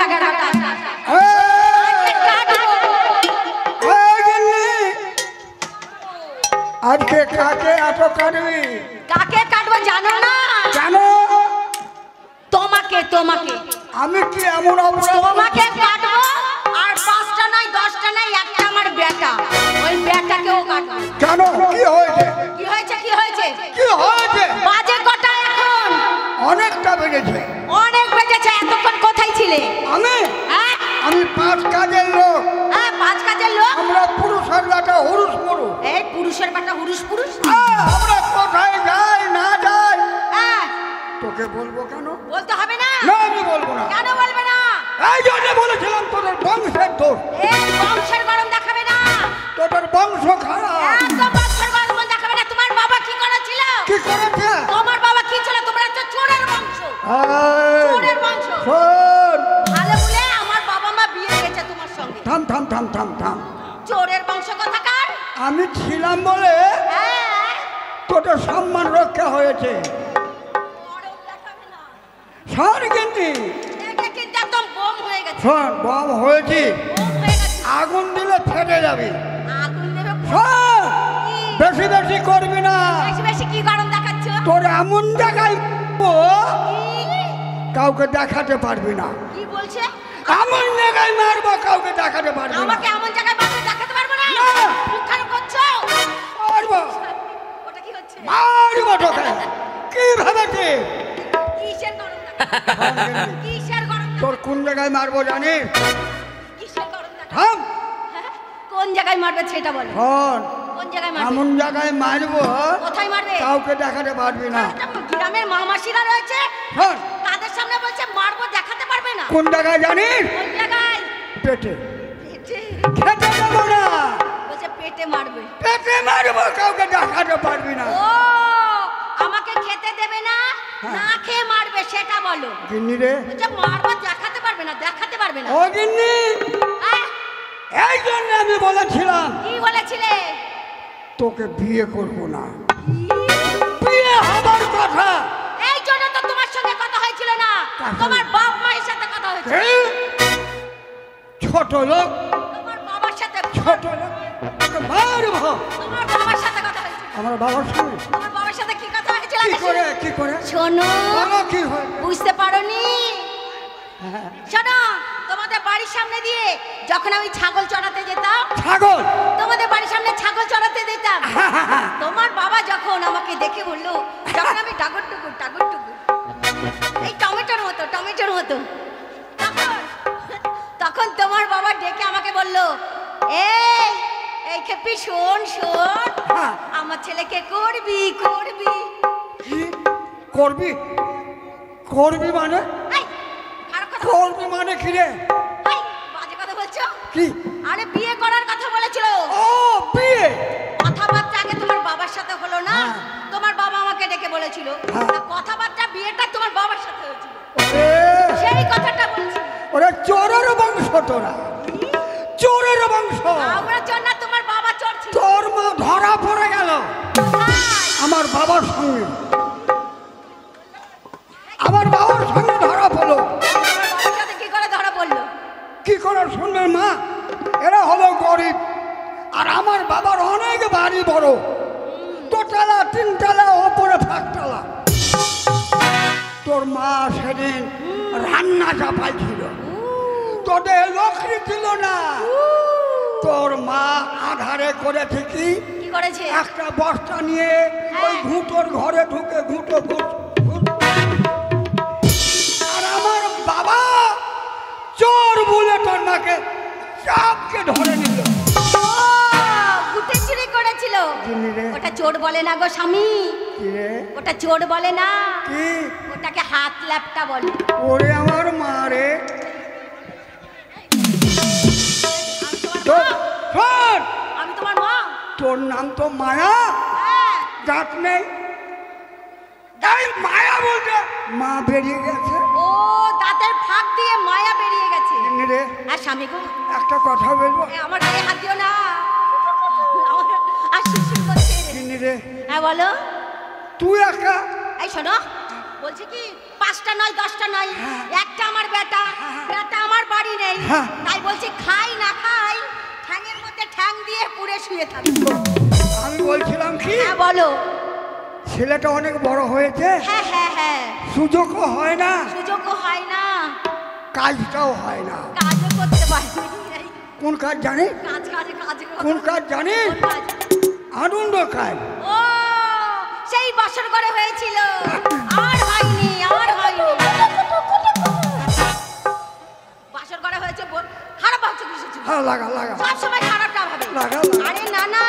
খাগার বেটা আজকে কাকে এত কাটবি? কাকে কাটবো জানো না? জানো? তোমাকে তোমাকে আমি কি এমন অপরাধ? তোমাকে কাটবো আর 5টা নাই 10টা নাই একটা আমার বেটা, ওই বেটাকেও কাটবো। কেন? কি হয়েছে? কি হয়েছে? কি হয়েছে? কি হয়েছে? বাজে কটা এখন? অনেকটা বেজেছে। অনেক বেজেছে। এতক্ষণ কোথায় ছিলে? আমি হ্যাঁ আমি 5 কাজের লোক। হ্যাঁ 5 কাজের লোক। আমরা পুরুষের বেটা হুরুস পুরুষ। এই পুরুষের বেটা হুরুস পুরুষ। আমরা কোথায় যাই না যাই হ্যাঁ তোকে বলবো কেন? বলতে হবে না। না আমি বলবো না। কেন বলবে না? এই জন্য বলেছিলাম তোদের বংশের দোষ। এই বংশের গরম দেখাবে না। তোদের বংশ খারাপ। একদম বংশের গরম দেখাবে না। তোমার বাবা কি করেছিল? কি করেছে? তোমার বাবা কি ছিল? তোমরা হচ্ছে চোরের বংশ। চোরের বংশ। শোন, ভালো বলে আমার বাবা মা বিয়ে দিয়েছে তোমার সঙ্গে। থাম থাম থাম থাম থাম। চোরের বংশ কোথাকার? আমি ছিলাম বলে হ্যাঁ তোদের সম্মান রক্ষা হয়েছে। গরম দেখাবে না। শোন কিন্তু এটা কিন্তু একদম বোম হয়ে গেছে। শোন, বম হয়েছি, বোম হয়ে গেছে। আগুন দিলে ফেটে যাবে। আগুন দেবে। শোন, কি? বেশি বেশি করবি না। বেশি বেশি কি গরম দেখাচ্ছ? তোর এমন জায়গায় মারবো, কি? কাউকে দেখাতে পারবি না। কি বলছে? এমন জায়গায় মারবো কাউকে দেখাতে পারবি না। আমাকে এমন জায়গায় বাঁধে দেখাতে পারবো না। না। মুখ খারাপ করছো? মারবো ওটা কি হচ্ছে? মারবো তোকে। কি ভেবেছিস? কিসের গরম দেখাচ্ছ? কিসের গরম দেখাচ্ছ? তোর কোন জায়গায় মারবো জানিস? কিসের গরম দেখাচ্ছ? থাম। হ্যাঁ? কোন জায়গায় মারবে সেটা বলো। শোন, কোন জায়গায় মারবে? এমন জায়গায় মারবো কোথায় মারবে? কাউকে দেখাতে পারবি না। একটা গ্রামের মামাসিরা রয়েছে, শোন, তাদের সামনে বলছে মারবো, দেখাতে পারবে না। কোন জায়গায় জানিস? কোন জায়গায়? পেটে। পেটে। খেতে দেবো না। বলছে পেটে মারবে। পেটে মারবো, কাউকে দেখাতে পারবি না। ও আমাকে খেতে দেবে না, না খেয়ে মারবে সেটা বলো। গিন্নি রে, বলছে মারবো, দেখাতে পারবে না, দেখাতে পারবে না। ও গিন্নি, হ্যাঁ? এই জন্য আমি বলেছিলাম কি বলেছিলে? তোকে বিয়ে করব না। বিয়ে হবার কথা। এই জন্য তো তোমার সঙ্গে কথা হয়েছিল না, তোমার বাপ মায়ের সাথে কথা হয়েছিল। এই ছোট লোক, তোমার বাবার সাথে, ছোট লোক, তোকে মারবো। তোমার বাবার সাথে কথা হয়েছিল। আমার বাবার সঙ্গে তোমার বাবার সাথে কি কথা হয়েছিল? কি করে কি করে? শোনো, বলো কি হয়? বুঝতে পারোনি? শোনো, তোমাদের বাড়ির সামনে দিয়ে যখন আমি ছাগল চড়াতে যেতাম, ছাগল? তোমাদের বাড়ির সামনে ছাগল চড়াতে যেতাম, তোমার বাবা যখন আমাকে দেখে বললো, যখন আমি টাগর টুকুর এই টমেটোর মতো তখন তোমার বাবা ডেকে আমাকে বললো, এই এই খেপি শোন শোন, আমার ছেলেকে করবি করবি। কি করবি? করবি মানে? এই, খারাপ কথা করবি মানে কি রে? এই, বাজে কথা বলছো। কি? আরে বিয়ে করার কথা বলেছিল। ও বিয়ে? কথাবার্তা আগে তোমার বাবার সাথে হলো না, হ্যাঁ। তোমার বাবা আমাকে ডেকে বলেছিল, হ্যাঁ। তা কথাবার্তা বিয়েটা তোমার বাবার সাথে হয়েছিল, ওরে, সেই কথাটা বলছি। ওরে চোরের বংশ তোরা, চোরের বংশ। আমরা চোর না, তোমার বাবা চোর ছিল। তোর মা ধরা পড়ে গেল কোথায়? আমার বাবার সঙ্গে, আমার বাবার সঙ্গে ধরা পড়লো। তোমার বাবার সাথে কি করে ধরা পড়লো? কি করে শুনবেন মা? এরা হলো গরিব, আর আমার বাবার অনেক বাড়ি বড়, দোতলা তিনতলা ওপরে থাকতলা। তোর মা সেদিন রান্না চাপাইছিল, তোদের লকড়ি ছিল না। তোর মা আধারে করে থেকে কি করেছে? একটা বস্তা নিয়ে ওই ঘুঁটোর ঘরে ঢুকে ঘুঁটো আর আমার বাবা চোর বলে তোর মাকে চাপকে ধরে নিল। ও, গুটে চুরি করেছিল। জিনি রে, ওটা চোর বলে না গো স্বামী, কি রে? ওটা চোর বলে না, কি? ওটাকে হাত ল্যাপটা বলে। ওরে আমার মা রে। আমি তোমার মা। তোর নাম তো মায়া, হ্যাঁ। দাঁত নেই, তাই মায়া বলতে মা বেরিয়ে গেছে। ও, দাঁতের ফাঁক দিয়ে মায়া বেরিয়ে গেছে। জিনি রে, আর স্বামী গো, একটা কথা বলবো? আমার গায়ে হাত দিও না, আর শিরশির করছে। জিনি রে, হ্যাঁ বলো। তুই একা এই শোনো, বলছি কি 5টা নয় 10টা নয়, হ্যাঁ। একটা আমার বেটা, হ্যাঁ। বেটা আমার বাড়ি নেই, হ্যাঁ। তাই বলছি খাই না খাই ঠ্যাঙের মধ্যে ঠ্যাং দিয়ে পুড়ে শুয়ে থাকি। আমি বলছিলাম কি হ্যাঁ বলো। ছেলেটা অনেক বড় হয়েছে, হ্যাঁ হ্যাঁ হ্যাঁ, সুযোগও হয় না, সুযোগও হয় না, কাজটাও হয় না। কাজও করতে পারিনি। এই কোন কাজ জানিস? কাজ কাজে কাজে কোন কাজ জানিস? কোন কাজ? আনন্দ কাজ। ও সেই বাসর ঘরে হয়েছিল, আর হয়নি আর হয়নি। বাসর ঘরে হয়েছে খারাপ ভাবছো কিছু? হ্যাঁ, লাগা লাগা সব সময় খারাপটা ভাবে। লাগা। আরে না না,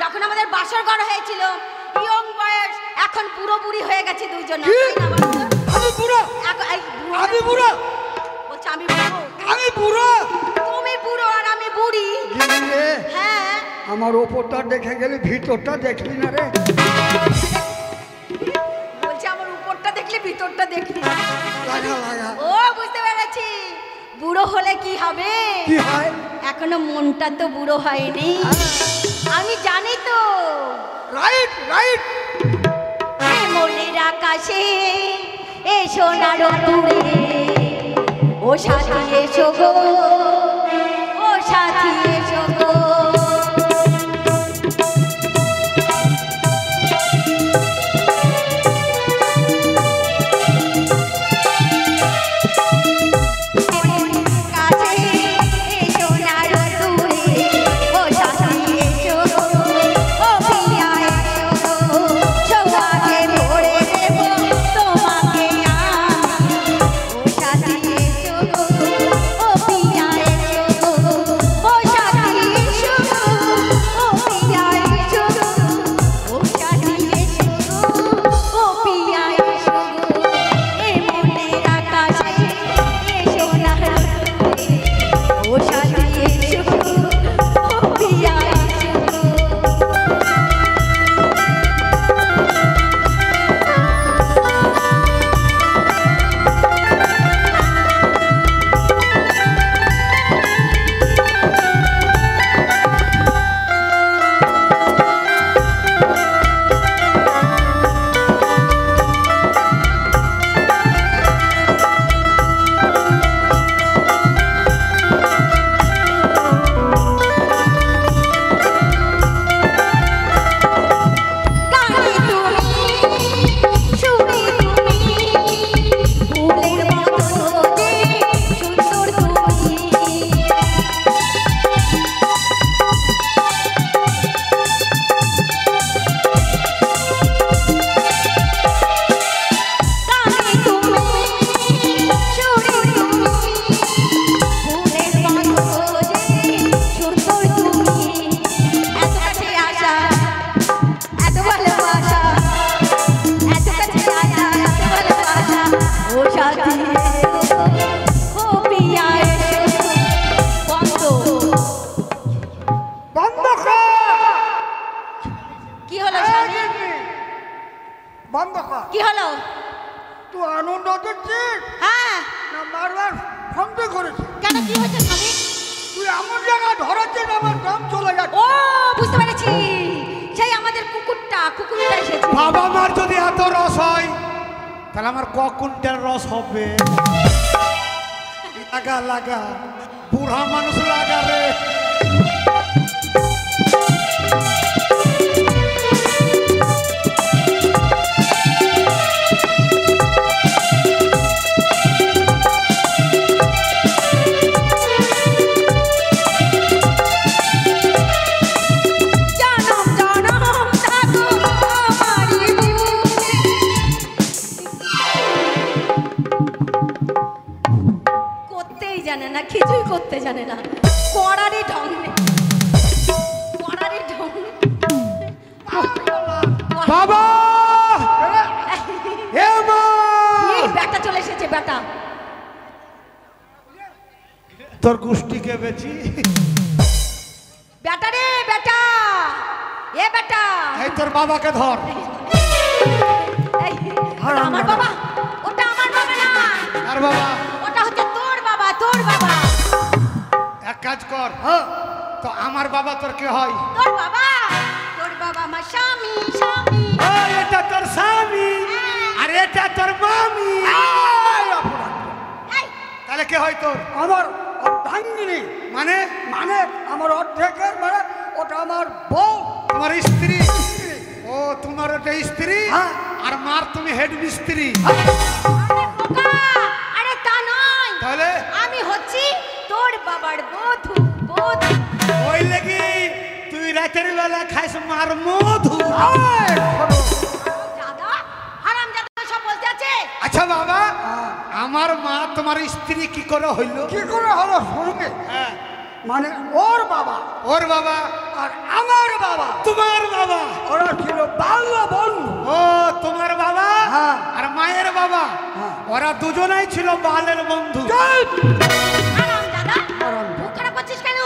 যখন আমাদের বাসর ঘর হয়েছিল ইয়ং বয়স, এখন পুরো বুড়ি হয়ে গেছে দুইজন। কি? আমি বুড়ো? আমি বুড়ো? বলছে আমি বুড়ো? আমি বুড়ো? তুমি বুড়ো আর আমি বুড়ি। রে, হ্যাঁ, আমার ওপরটা দেখে গেলি ভিতরটা দেখলি না রে? বলছে আমার উপরটা দেখলি ভিতরটা দেখলি না। লাগা লাগা। ও বুঝতে পেরেছি, বুড়ো হলে কি হবে। কি হয়? এখনো মনটা তো বুড়ো হয়নি, আমি জানি তো। Right right. মনের আকাশে এ সোনার দূরে, ও সাথী এসো গো, ও সাথী এসো গো। বন্ধ কর। কি হলো? তুই আনন্দ করছিস হ্যাঁ, না বারবার ফোনটা করেছিস? কেন কি হয়েছে স্বামী? তুই এমন জায়গায় ধরাচ্ছিস আমার দাম চলে যাচ্ছে। ও বুঝতে পেরেছি, সেই আমাদের কুকুরটা এসেছে। বাবা মার যদি এত রস হয় তাহলে আমার ক কুইন্টাল রস হবে? লাগা লাগা, বুড়া মানুষ লাগা রে। জানে না, কিছুই করতে জানে না, করারই ঢং নেই, করারই ঢং নেই। বাবা এ মা, এই ব্যাটা চলে এসেছে, ব্যাটা। তোর গোষ্ঠীকে বেচি। ব্যাটা রে ব্যাটা, এ ব্যাটা, এই তোর বাবাকে ধর। আমার বাবা? ওটা আমার বাবা না। আর বাবা? ওটা হচ্ছে তোর বাবা, তোর বাবা। এক কাজ কর, তো আমার বাবা তোর কে হয়? তোর বাবা? তোর বাবা আমার স্বামী, স্বামী। এটা তোর স্বামী? আরে এটা তোর মামি। এই অপরাধ। এই, তাহলে কে হয় তোর? আমার অর্ধাঙ্গিনী মানে মানে আমার অর্ধেকের মানে ওটা আমার বউ। তোমার স্ত্রী? ও তোমার ওটা স্ত্রী, হ্যাঁ। আর মার তুমি হেড মিস্ত্রি। আরে বোকা, আরে তা নয়, তাহলে আমি হচ্ছি তোর বাবার বধূ। বধূ ওই লেগে তুই রাতের বেলা খাইস মার মধু। এই, শোনো। দাদা, হারাম দাদা সব বলতে আছে। আচ্ছা বাবা, হ্যাঁ। আমার মা তোমার স্ত্রী কি করে হইল? কি করে হলো শুনবে? হ্যাঁ, মানে ওর বাবা ওর বাবা আর আমার বাবা তোমার বাবা। ওরা ছিল বাল্য বন্ধু। ও তোমার বাবা হ্যাঁ। আর মায়ের বাবা, হ্যাঁ। ওরা দুজনেই ছিল বালের বন্ধু। চুপ! হারাম দাদা, হারাম দাদা। মুখ খারাপ করছিস কেন?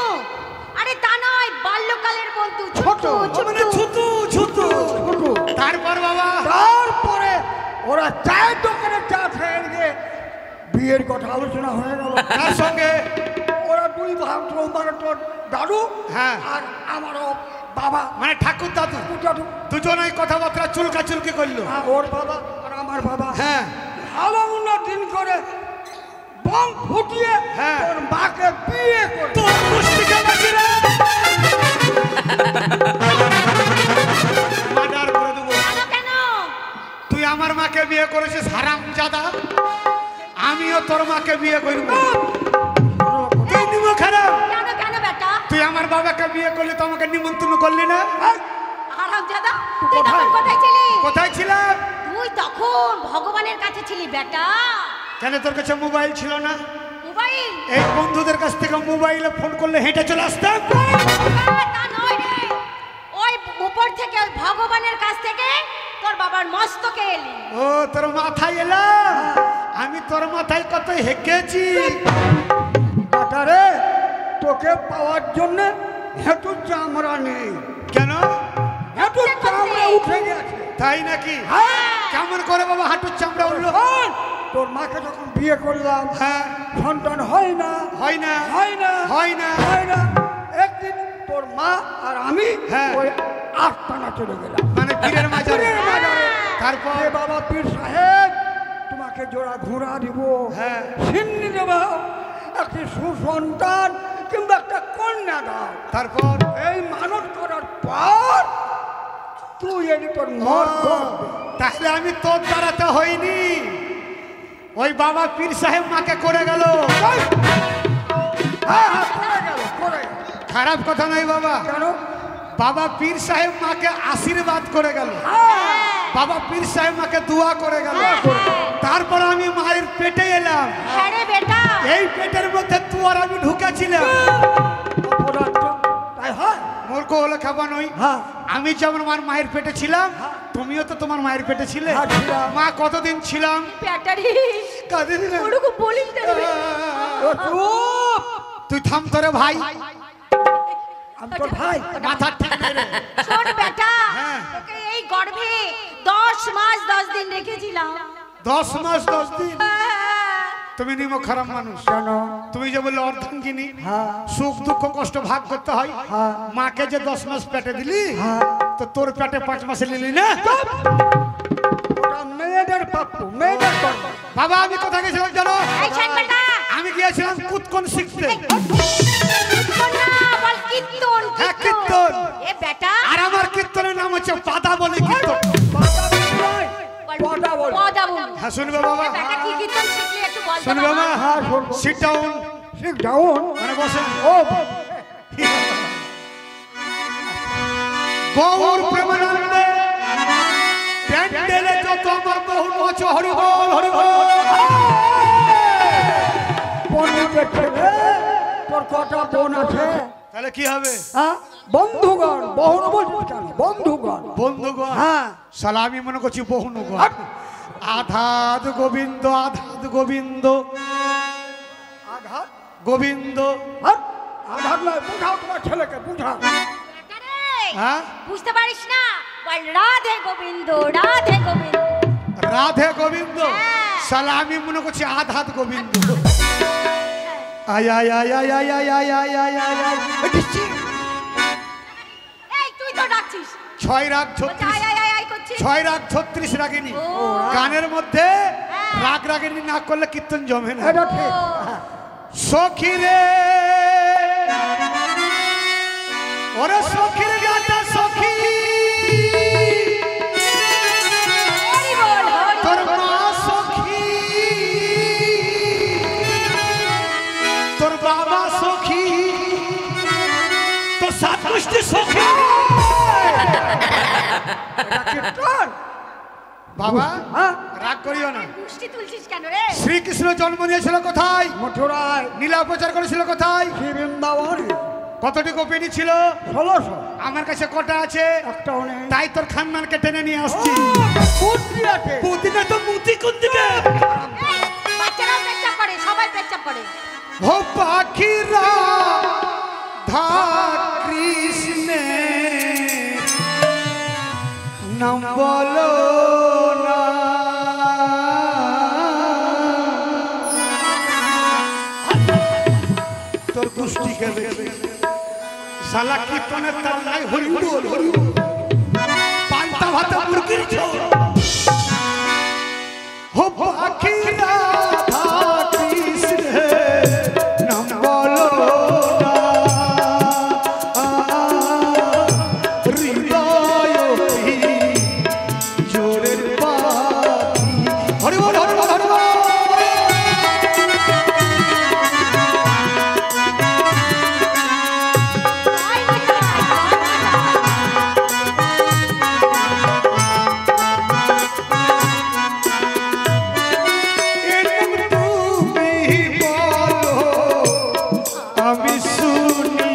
আরে তা নয়, বাল্যকালের বন্ধু ছোট, মানে ছুতু ছুতু। ছোট। তারপর বাবা তারপরে ওরা চায়ের দোকানে চা খেয়ে গিয়ে বিয়ের কথা আলোচনা হয়ে গেল। তার সঙ্গে ওরা দুই ভাগ মানে তোর দাদু হ্যাঁ। আর আমারও বাবা মানে ঠাকুর দাদু দাদু দুজনেই কথাবার্তা চুলকা চুলকি করলো। ওর বাবা আর আমার বাবা হ্যাঁ, ভালো মন্দ দিন করে বম ফুটিয়ে হ্যাঁ। তোর মাকে বিয়ে করে। তোর মুষ্টিকে বাঁচি রে। মার্ডার করে দেবো। কেন কেন? তুই আমার মাকে বিয়ে করেছিস হারামজাদা, আমিও তোর মাকে বিয়ে করব। তুই নিমো খারাপ, কেন কেন বেটা? তুই আমার বাবাকে বিয়ে করলি তো আমাকে নিমন্ত্রণ করলি না? হারাম দাদা, তুই তখন কোথায় ছিলি? কোথায় ছিলাম? তুই তখন ভগবানের কাছে ছিলি বেটা। কেন তোর কাছে মোবাইল ছিল না? মোবাইল এই বন্ধুদের কাছ থেকে মোবাইলে ফোন করলে হেঁটে চলে আসতাম। তা নয় রে, ওই উপর থেকে ওই ভগবানের কাছ থেকে তোর বাবার মস্তকে এলি। ও তোর মাথায় এলাম, আমি তোর মাথায় কত হেঁকেছি। রে তোকে পাওয়ার জন্য হেঁটু চামড়া নেই, কেন? হেঁটু চামড়া উঠে গেছে। তাই নাকি? হ্যাঁ। কেমন করে বাবা হাঁটুর চামড়া উঠলো? শোন, তোর মাকে যখন বিয়ে করলাম হ্যাঁ, সন্তান হয় না হয় না, হয় না হয় না। হয় না। একদিন তোর মা আর আমি হ্যাঁ। ওই আটটানা চলে গেলাম মানে পীরের মাজারে। পীরের মাজারে। তারপর এ বাবা পীর সাহেব তোমাকে জোড়া ঘোড়া দিব, হ্যাঁ। সিন্নি দেব, একটি সুসন্তান কিংবা একটা কন্যা দাও। তারপর এই মানত করার পর তুই এটি তোর মত করবে। তাহলে আমি তোর দ্বারাতে হইনি, ওই বাবা পীর সাহেব মাকে করে গেল। হ্যাঁ হ্যাঁ করে গেল, করে গেল। খারাপ কথা নয় বাবা, কেন? বাবা পীর সাহেব মাকে আশীর্বাদ করে গেল, হ্যাঁ, বাবা পীর সাহেব মাকে দোয়া করে গেল। তারপর আমি মায়ের পেটে এলাম, হ্যাঁ রে বেটা, এই পেটের মধ্যে তুই আর আমি ঢুকেছিলাম। অপরাধ তো তাই হয়। মূর্খ হলে খাবা নই। হ্যাঁ আমি যেমন আমার মায়ের পেটে ছিলাম, তুমিও তো তোমার মায়ের পেটে ছিলে। হ্যাঁ, ছিলাম। মা কতদিন ছিলাম? ব্যাটারি কাঁদে দিলাম। ওরকম বলিস না রে। ও চুপ! তুই থাম তোরে ভাই, আমি তোর ভাই। মাথার ঠিক নেই রে। শোন বেটা, হ্যাঁ। তোকে এই গর্ভে 10 মাস 10 দিন রেখেছিলাম। 10 মাস 10 দিন। হ্যাঁ। তুমি নিমো খারাপ মানুষ। কেন? তুমি যে বললে অর্ধাঙ্গিনী, হ্যাঁ সুখ দুঃখ কষ্ট ভাগ করতে হয়। হ্যাঁ। মাকে যে 10 মাস পেটে দিলি, হ্যাঁ। তো তোর পেটে 5 মাসে নিলি না? ওটা মেয়েদের প্রাপ্য, মেয়েদের কর্ম। বাবা আমি কোথায় গেছিলাম জানো? এই শোন বেটা, আমি গিয়েছিলাম কুতকন শিখতে। কীর্তন না, বল কীর্তন, হ্যাঁ, কীর্তন। এ বেটা, আর আমার কীর্তনের নাম হচ্ছে পাদা বলে কীর্তন। বাবা নয়, পদা বল। পদা বল। হ্যাঁ শুনবে বাবা, এ বেটা কি কীর্তন শিখলি একটু বল তো শুনবে বাবা। মা। হ্যাঁ শুনবো। সিট ডাউন, ঠিক ডাউন। মানে বসেন। ও গৌর প্রেমানন্দে প্যান্ডেলে যত আমার বহু আছে হরি বল হরি বল। পণ্ডিতের ছেলে, তোর কটা বোন আছে? তাহলে কি হবে? হ্যাঁ বন্ধুগণ, বহুন বলছিস কেন? বন্ধুগণ। বন্ধুগণ, হ্যাঁ শালা আমি মনে করছি বহুনুগণ। হাট। আধাদ গোবিন্দ, আধাদ গোবিন্দ, আঘাত গোবিন্দ। হাট। আঘাত নয়, বুঝাও তোমার ছেলেকে, বুঝাও। বেটা রে, হ্যাঁ, বুঝতে পারিস না? বল রাধে গোবিন্দ, রাধে গোবিন্দ। রাধে গোবিন্দ। হ্যাঁ। শালা আমি মনে করছি আধাদ গোবিন্দ। আয় আয় আয় আয় আয় আয় আয় আয় আয় আয় আয়। এই তুই তো ডাকছিস, 6 রাত বলছে 36। আয় আয় আয় আয় করছিস। ঠিক। 6 রাগ 36 রাগিনী। ও। গানের মধ্যে হ্যাঁ। রাগ রাগিনী না করলে কীর্তন জমে না। এটা ঠিক। ও। সখী রে ওরে সখীর গাটা সখী হরি বল, হরি তোর বল। মা সখী তোর বাবা সখী তোর সাত গোষ্ঠী সখী। এটা কীর্তন। বাবা হ্যাঁ রাগ করিও না। গুষ্টি তুলছিস কেন রে? শ্রীকৃষ্ণ জন্ম নিয়েছিল কোথায়? মথুরায় লীলা প্রচার করেছিল কোথায়? শ্রী বৃন্দাবনে কতটি গোপিনী ছিল? 1600। আমার কাছে কটা আছে? একটাও নেই। তাই তোর খানমানকে টেনে নিয়ে আসছি। বুদ্ধি আছে। পুদিনা তো মুতি কোন দিকে? এই, বাচ্চারাও পেচ্ছাপ করে, সবাই পেচ্ছাপ করে। ও পাখিরা ধা কৃষ্ণে নাম বলো না। তোর কুষ্টি খেলে শালা কীর্তনের তাল নাই হরি বল হরি বল। পান্তা ভাতে মুরগির ঝোল। ও পাখিরা ধা কৃষ্ণে নাম বলো না। হৃদয় জোরের পাখি। হরি বল হরি বল হরি বল। আয় বাচ্চা, তুমি বলো আমি শুনি।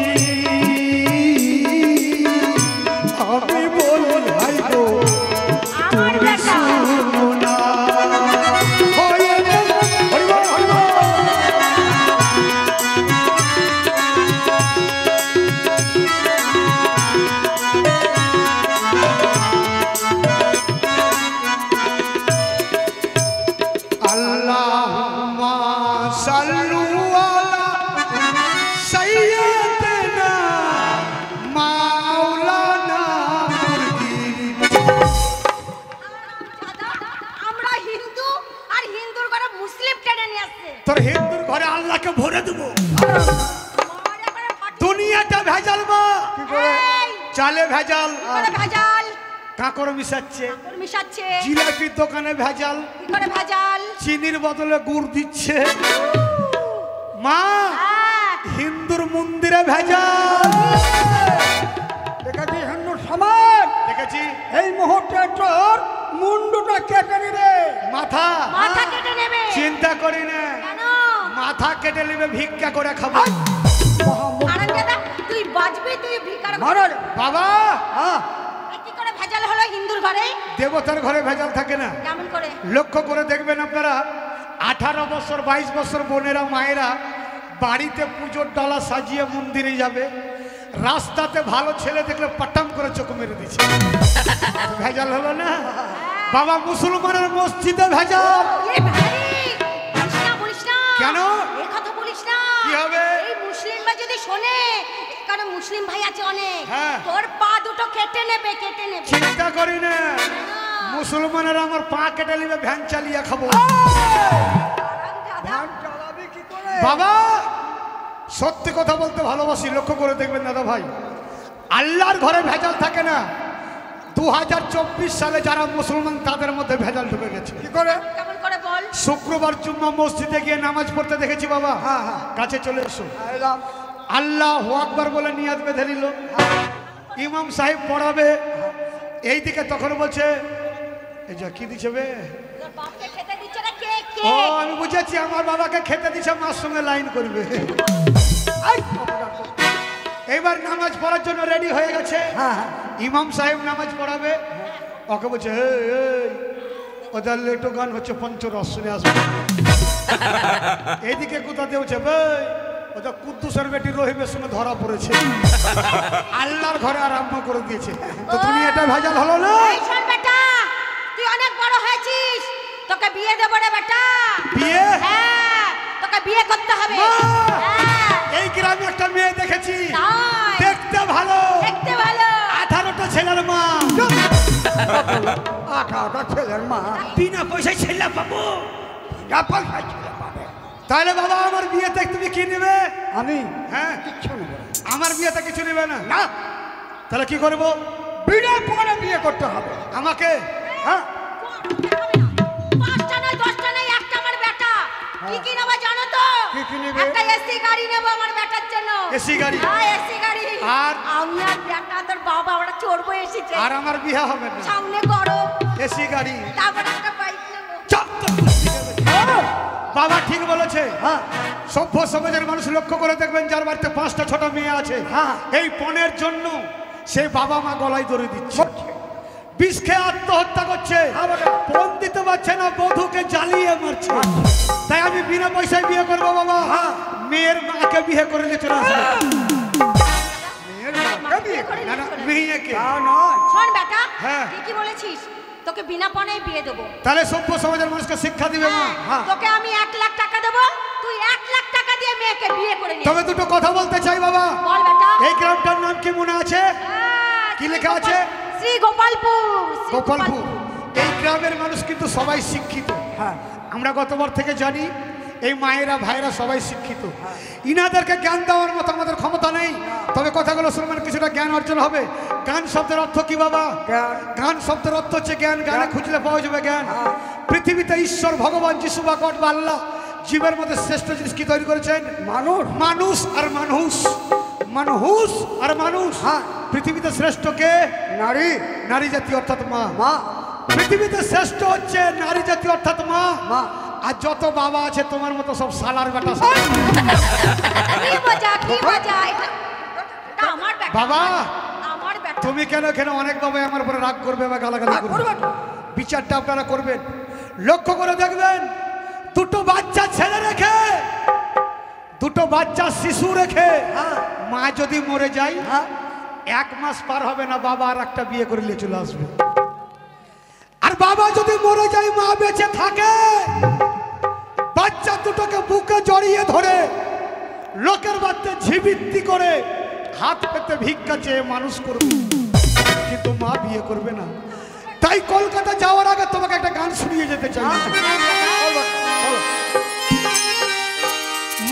আমি বলি ভাই গো আমার তুমি বেটা। শুনো না। হরি বল হরি বল হরি বল। আল্লাহুম্মা সাল্লু আলা সাইয়্যিদিনা মাওলানা মুরগির। দাদা, আমরা হিন্দু আর হিন্দুর ঘরে মুসলিম টেনে নিয়ে আসছে। তোর হিন্দুর ঘরে আল্লাহকে ভরে দেবো। মার এবারে ফাটিয়ে- দুনিয়াটা ভেজাল মা। কি করে? এই, চালে ভেজাল, কি করে ভেজাল? কাঁকড় মিশাচ্ছে, তোর মিশাচ্ছে। জিলাপির দোকানে ভেজাল, কি করে ভেজাল? চিনির বদলে গুড় দিচ্ছে। মা হ্যাঁ, হিন্দুর মন্দিরে ভেজাল। দেখেছি হিন্দু সমাজ দেখেছি এই মুহূর্তে তোর মুন্ডুটা কেটে নিবে। মাথা মাথা কেটে নেবে। চিন্তা করি না, কেন? মাথা কেটে নেবে, ভিক্ষা করে খাবো। মহামুখ আনন্দ দাদা, তুই বাঁচবি, তুই ভিখার মহারাজ। বাবা হ্যাঁ কি করে ভেজাল হলো হিন্দুর ঘরে? দেবতার ঘরে ভেজাল থাকে না। কেমন করে? লক্ষ্য করে দেখবেন আপনারা, 18 বছর 22 বছর বোনেরা মায়েরা বাড়িতে পুজোর ডালা সাজিয়ে মন্দিরে যাবে, রাস্তাতে ভালো ছেলে দেখলে পাটাম করে চোখ মেরে দিচ্ছে। ভেজাল হলো না? বাবা মুসলমানের মসজিদে ভেজাল। এ ভাই, বলিস না, বলিস না। কেন? এই কথা বলিস না। কি হবে? এই মুসলিমরা যদি শোনে, এখানে মুসলিম ভাই আছে অনেক, হ্যাঁ। তোর পা দুটো কেটে নেবে, কেটে নেবে। চিন্তা করি না, কেন? মুসলমানেরা আমার পা কেটে নিবে, ভ্যান চালিয়ে খাবো। আরাম দাদা। ধান চালাবি কি করে? বাবা সত্যি কথা বলতে ভালোবাসি, লক্ষ্য করে দেখবেন দাদা ভাই, আল্লাহর ঘরে ভেজাল থাকে না। 2024 সালে যারা মুসলমান তাদের মধ্যে ভেজাল ঢুকে গেছে। কি করে? কেমন করে বল? শুক্রবার জুম্মা মসজিদে গিয়ে নামাজ পড়তে দেখেছি বাবা। হ্যাঁ, হ্যাঁ। কাছে চলে এসো, এলাম। আল্লাহু আকবার বলে নিয়াত বেঁধে নিল। ইমাম সাহেব পড়াবে, এইদিকে তখন বলছে এই যা কি দিছে বে। তোর বাপকে খেতে দিচ্ছে না কে? কে? ও আমি বুঝেছি, আমার বাবাকে খেতে দিছে, মার সঙ্গে লাইন করবে। এই, অপরাধ। এইবার নামাজ পড়ার জন্য রেডি হয়ে গেছে। হ্যাঁ, হ্যাঁ। ইমাম সাহেব নামাজ পড়াবে, ওকে বলছে এই ওদের লেটো গান হচ্ছে পঞ্চরস, শুনে আসবে। এইদিকে কোথা দিয়ে হচ্ছে ভাই ওদের কুদ্দুসের বেটি রহিমের সঙ্গে ধরা পড়েছে, আল্লাহর ঘরে আরম্ভ করে দিয়েছে। তো তুমি এটা ভেজাল হলো না? এই শোন বেটা, তুই অনেক বড় হয়েছিস, তোকে বিয়ে দেবো রে বেটা। বিয়ে? হ্যাঁ, তোকে বিয়ে করতে হবে। মা! হ্যাঁ, এই গ্রামে একটা মেয়ে দেখেছি, তাই? দেখতে ভালো, দেখতে ভালো। 18টা ছেলের মা। 18টা ছেলের মা বিনা পয়সায় ছেলে পাবো? যা পয়সা ছেলে পাবে। তাহলে বাবা আমার বিয়েতে তুমি কি নেবে? আমি হ্যাঁ, কিচ্ছু নেব না। আমার বিয়েতে কিছু নেবে না? না, তাহলে কি করবো? বিনা পরে বিয়ে করতে হবে। আমাকে? হ্যাঁ, 5টা নয় 10টা নয়, একটা আমার বেটা। কি কি নেবো জানো তো? কি কি নেবে? একটা এসি গাড়ি নেবো আমার বেটার জন্য। এসি গাড়ি? হ্যাঁ, এসি গাড়ি। আর? আমি আর বেটা তোর বাবা আমরা চড়বো এসিতে। আর আমার বিয়ে হবে না? সামনে গরম, এসি গাড়ি? তারপর একটা বাইক নেবো। চাপ তো কুস্তি করবে। বাবা ঠিক বলেছে। হ্যাঁ, সভ্য সমাজের মানুষ লক্ষ্য করে দেখবেন যার বাড়িতে 5টা 6টা মেয়ে আছে, হ্যাঁ। এই পণের জন্য সেই বাবা মা গলায় দড়ি দিচ্ছে, বিষ খেয়ে আত্মহত্যা করছে, পণ দিতে পারছে না, বধূকে জ্বালিয়ে মারছে। তাই আমি বিনা পয়সায় বিয়ে করবো বাবা। মেয়ের মাকে বিয়ে করে নিয়ে চলে আসবো। মেয়ের মাকে বিয়ে করে? না না, মেয়েকে। তা নয়। শোন বেটা, হ্যাঁ। ঠিকই বলেছিস, তোকে বিনা পণেই বিয়ে দেবো। তাহলে সভ্য সমাজের মানুষকে শিক্ষা দিবে মা। হ্যাঁ, তোকে আমি 1 লাখ টাকা দেবো, তুই 1 লাখ টাকা দিয়ে মেয়েকে বিয়ে করে নিবি। তবে দুটো কথা বলতে চাই বাবা। বল বেটা। এই গ্রামটার নাম কি মনে আছে? হ্যাঁ, কি লেখা আছে? শ্রী গোপালপুর। শ্রী গোপালপুর। এই গ্রামের মানুষ কিন্তু সবাই শিক্ষিত। হ্যাঁ, আমরা গতবার থেকে জানি এই মায়েরা ভাইরা সবাই শিক্ষিত। ইনাদেরকে জ্ঞান দেওয়ার মতো আমাদের ক্ষমতা নেই, তবে কথাগুলো শুনবেন, কিছুটা জ্ঞান অর্জন হবে। গান শব্দের অর্থ কি বাবা? জ্ঞান। গান শব্দের অর্থ হচ্ছে জ্ঞান। গানে খুঁজলে পাওয়া যাবে জ্ঞান। পৃথিবীতে ঈশ্বর, ভগবান, যিশু বা গড বা আল্লাহ জীবের মধ্যে শ্রেষ্ঠ জিনিস কি তৈরি করেছেন? মানুষ। মানুষ আর মানুষ, মানুষ আর মানুষ। হ্যাঁ। পৃথিবীতে শ্রেষ্ঠ কে? নারী। নারী জাতি অর্থাৎ মা। মা। পৃথিবীতে শ্রেষ্ঠ হচ্ছে নারী জাতি অর্থাৎ মা। মা। আর যত বাবা আছে তোমার মতো সব সালার বেটা। কি মজা, কি মজা। এটা আমার বেটা। বাবা, আমার বেটা। তুমি কেন এখানে অনেক বাবা আমার উপরে রাগ করবে বা গালাগালি করবে, বিচারটা আপনারা করবেন। লক্ষ্য করে দেখবেন, দুটো বাচ্চা ছেলে রেখে, দুটো বাচ্চা শিশু রেখে মা যদি মরে যায়, 1 মাস পার হবে না বাবা আর একটা বিয়ে করে নিয়ে চলে আসবে। আর বাবা যদি মরে যায়, মা বেঁচে থাকে, বাচ্চা দুটোকে বুকে জড়িয়ে ধরে লোকের বাড়িতে ঝিবিত্তি করে হাত পেতে ভিক্ষা চেয়ে মানুষ করবে, কিন্তু মা বিয়ে করবে না। তাই কলকাতা যাওয়ার আগে তোমাকে একটা গান শুনিয়ে যেতে চাই।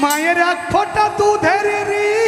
মায়ের 1 ফোঁটা দুধের ঋণ